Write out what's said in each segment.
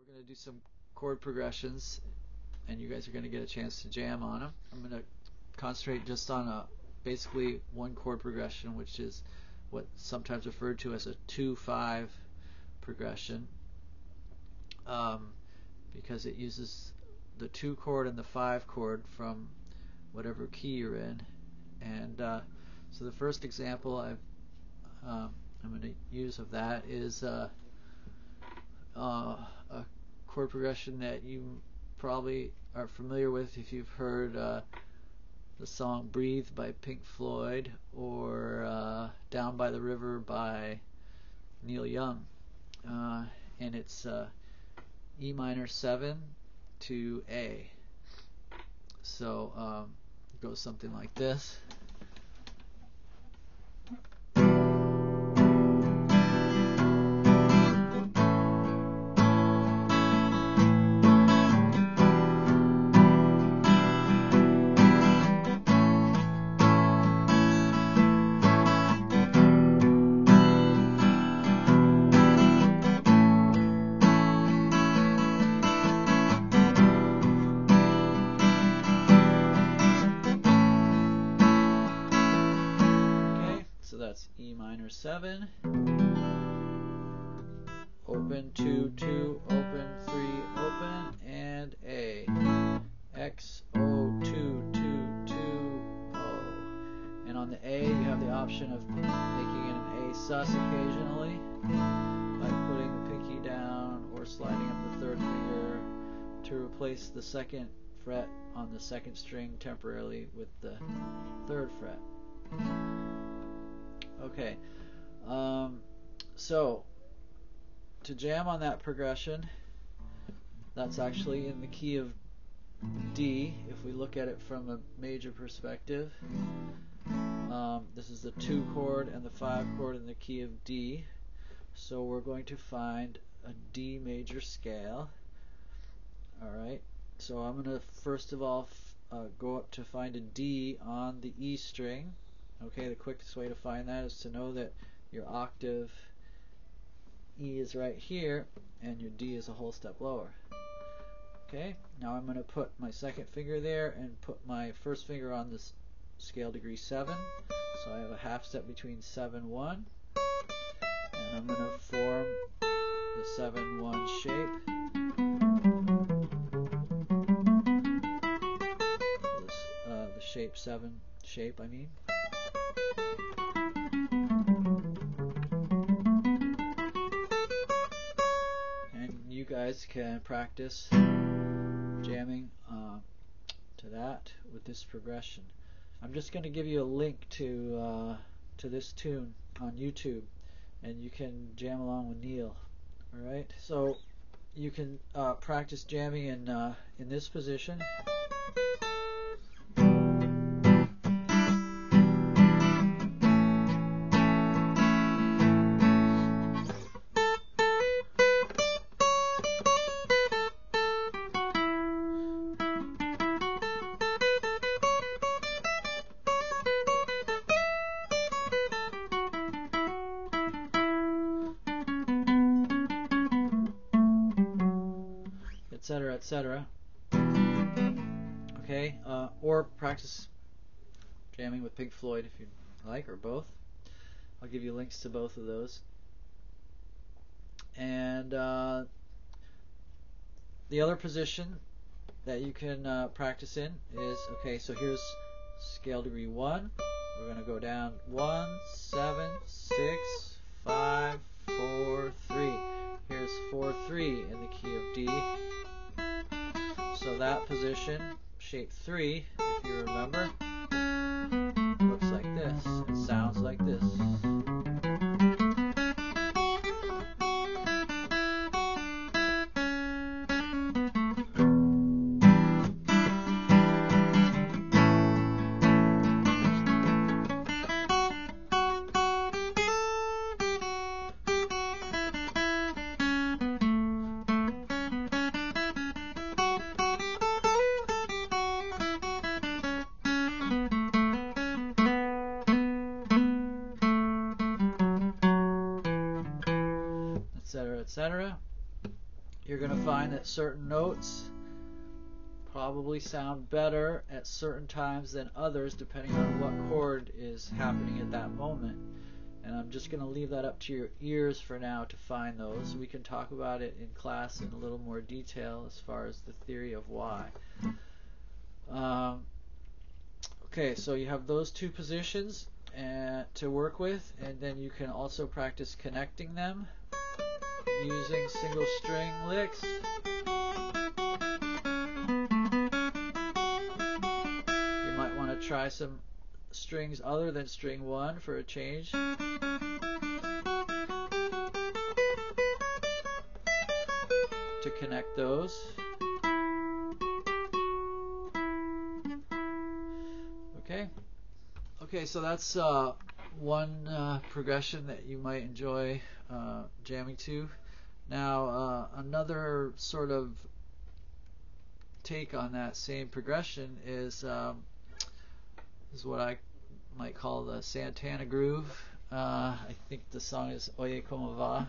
going to do some chord progressions, and you guys are going to get a chance to jam on them. I'm going to concentrate just on basically one chord progression, which is what's sometimes referred to as a 2-5 progression, because it uses the 2 chord and the 5 chord from whatever key you're in. And so the first example I'm going to use of that is a chord progression that you probably are familiar with if you've heard the song Breathe by Pink Floyd or Down by the River by Neil Young. And it's E minor 7 to A. So it goes something like this. That's E minor 7, open 2 2, open 3 open, and A, X O 2 2 2 O. And on the A, you have the option of making it an A sus occasionally by putting the pinky down or sliding up the third finger to replace the second fret on the second string temporarily with the third fret. Okay, so to jam on that progression, that's actually in the key of D. If we look at it from a major perspective, this is the 2 chord and the 5 chord in the key of D. So we're going to find a D major scale. Alright, so I'm going to first of all go up to find a D on the E string. Okay, the quickest way to find that is to know that your octave E is right here and your D is a whole step lower. Okay, now I'm going to put my second finger there and put my first finger on this scale degree 7. So I have a half step between 7 1, and I'm going to form the 7 1 shape. The shape 7 shape, I mean. You guys can practice jamming to that with this progression. I'm just going to give you a link to this tune on YouTube, and you can jam along with Neil. All right, so you can practice jamming in this position. Etc., etc. Okay, or practice jamming with Pink Floyd if you like, or both. I'll give you links to both of those. And the other position that you can practice in is, okay, so here's scale degree 1. We're going to go down 1, 7, 6, 5, 4, 3. Here's 4 3 in the key of D. So that position, shape 3, if you remember, looks like this. It sounds like this. etc. you're going to find that certain notes probably sound better at certain times than others depending on what chord is happening at that moment. And I'm just going to leave that up to your ears for now to find those. We can talk about it in class in a little more detail as far as the theory of why. Okay, so you have those two positions to work with, and then you can also practice connecting them using single string licks. You might want to try some strings other than string 1 for a change. To connect those. Okay, so that's one progression that you might enjoy jamming to. Now, another sort of take on that same progression is what I might call the Santana groove. I think the song is Oye Como Va.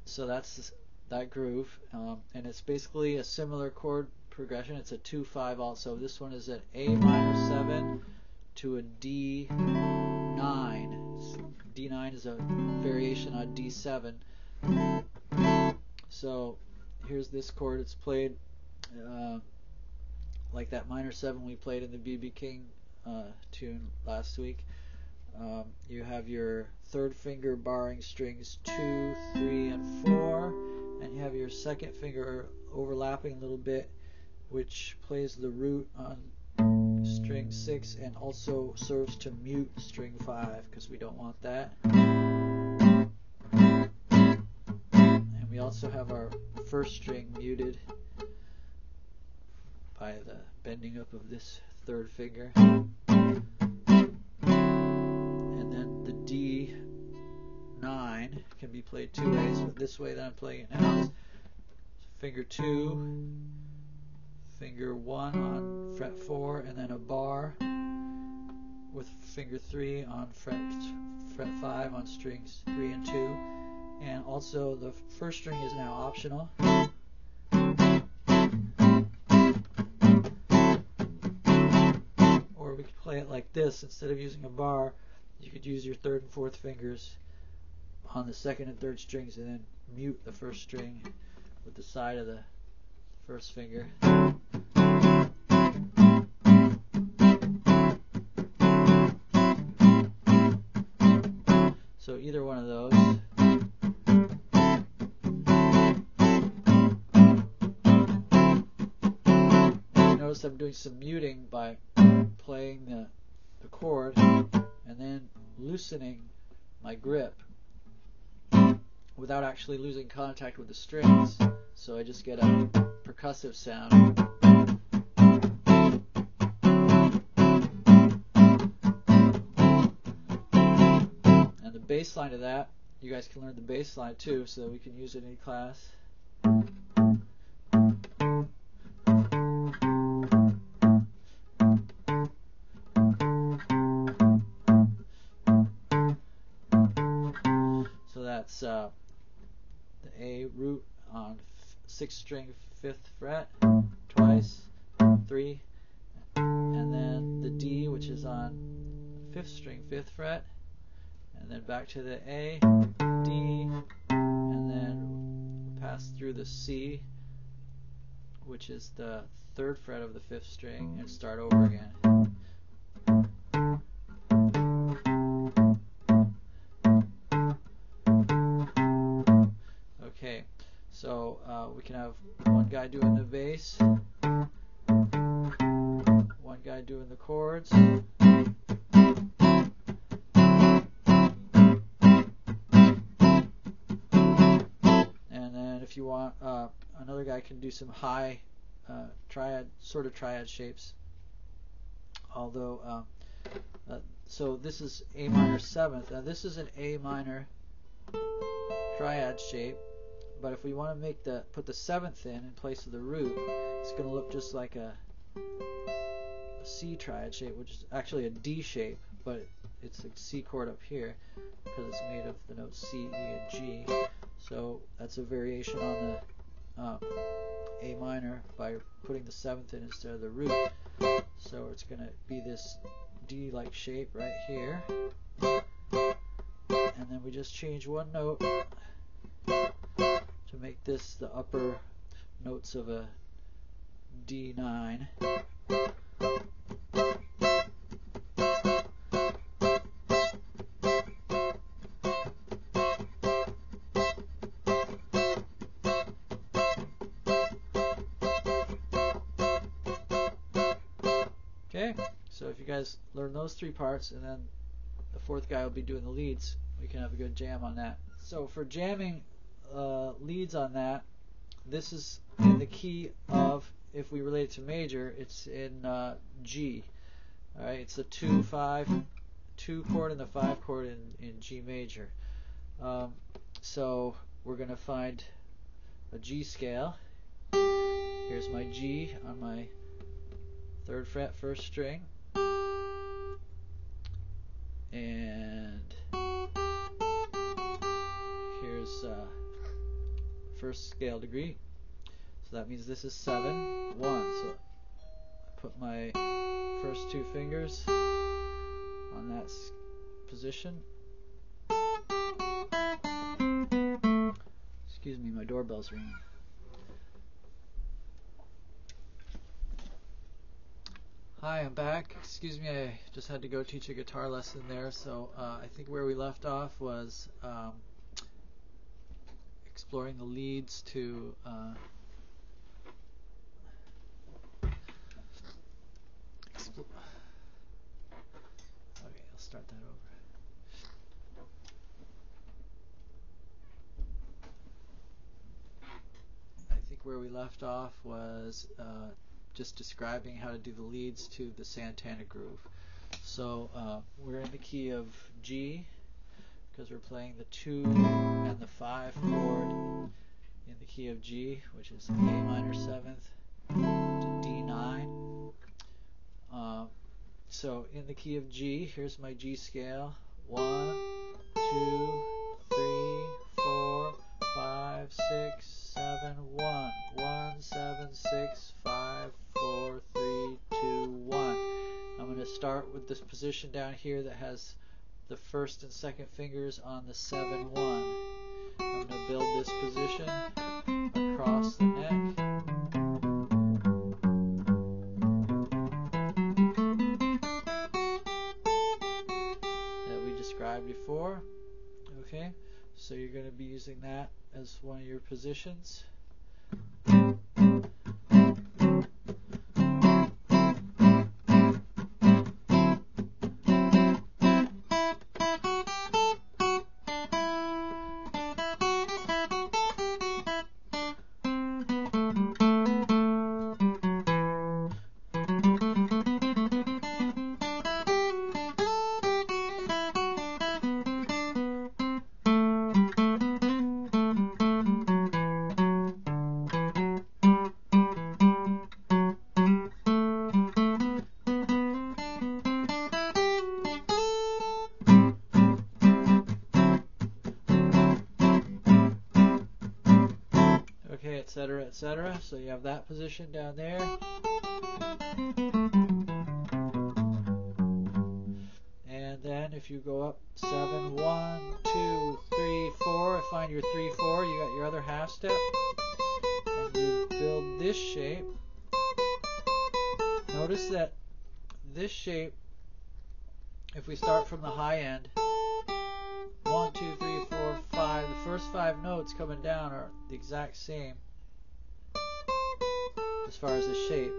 So that's that groove, and it's basically a similar chord progression. It's a 2-5 also. This one is an A minor 7 to a D9. D9 is a variation on D7. So here's this chord. It's played like that minor 7 we played in the B.B. King tune last week. You have your third finger barring strings 2, 3, and 4, and you have your second finger overlapping a little bit, which plays the root on string 6 and also serves to mute string 5 because we don't want that. And we also have our first string muted by the bending up of this third finger. D9 can be played two ways, but this way that I'm playing it now is finger 2, finger 1 on fret 4, and then a bar with finger 3 on fret 5 on strings 3 and 2. And also the first string is now optional. Or we could play it like this. Instead of using a bar, you could use your third and fourth fingers on the second and third strings and then mute the first string with the side of the first finger. So either one of those. Notice I'm doing some muting by playing the chord and then loosening my grip without actually losing contact with the strings. So I just get a percussive sound. And the bass line of that, you guys can learn the bass line too, so that we can use it in class. The A root on 6th string 5th fret twice, 3, and then the D, which is on 5th string 5th fret, and then back to the A, D, and then pass through the C, which is the 3rd fret of the 5th string, and start over again. Okay, so we can have one guy doing the bass, one guy doing the chords, and then if you want, another guy can do some high triad shapes. Although, so this is A minor 7th. Now this is an A minor triad shape, but if we want to make put the 7th in place of the root, it's going to look just like a C triad shape, which is actually a D shape, but it's a C chord up here because it's made of the notes C, E, and G. So that's a variation on the A minor by putting the 7th in instead of the root. So it's going to be this D-like shape right here. And then we just change one note to make this the upper notes of a D9. Okay, so if you guys learn those 3 parts, and then the 4th guy will be doing the leads, we can have a good jam on that. So for jamming leads on that, this is in the key of, if we relate it to major, it's in G. Alright, it's the 2 chord and the 5 chord in G major. So we're going to find a G scale. Here's my G on my 3rd fret, 1st string, and here's 1st scale degree. So that means this is 7, 1. So I put my first 2 fingers on that position. Excuse me, my doorbell's ringing. Hi, I'm back. Excuse me, I just had to go teach a guitar lesson there. So I think where we left off was exploring the leads to okay, I'll start that over. I think where we left off was just describing how to do the leads to the Santana groove. So we're in the key of G because we're playing the 2 and the 5 chord in the key of G, which is A minor 7th to D9. So in the key of G, here's my G scale. 1, 2, 3, 4, 5, 6, 7, 1. 1, 7, 6, 5, 4, 3, 2, 1. I'm going to start with this position down here that has the 1st and 2nd fingers on the 7, 1. I'm going to build this position across the neck. That we described before. Okay, so you're going to be using that as one of your positions. Etc., etc. So you have that position down there. And then if you go up 7, 1, 2, 3, 4, find your 3, 4, you got your other half step. And you build this shape. Notice that this shape, if we start from the high end, 1, 2, 3, 4, 5, the first 5 notes coming down are the exact same as far as the shape,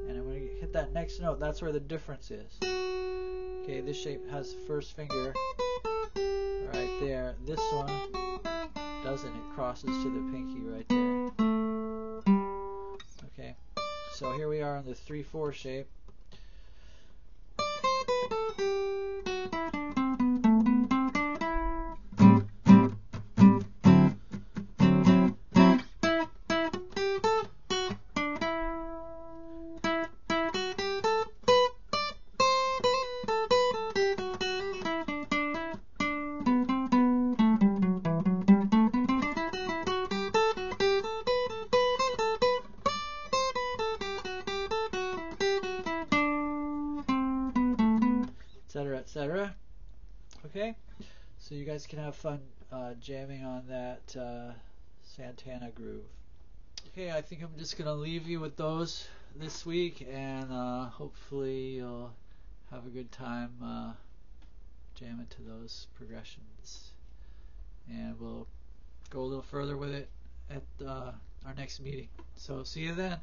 and when you hit that next note, that's where the difference is. Okay, this shape has the first finger right there. This one doesn't, it crosses to the pinky right there. Okay, So here we are on the 3/4 shape. Etc. Okay, so you guys can have fun jamming on that Santana groove. Okay, I think I'm just gonna leave you with those this week, and hopefully you'll have a good time jamming to those progressions, and we'll go a little further with it at our next meeting. So see you then.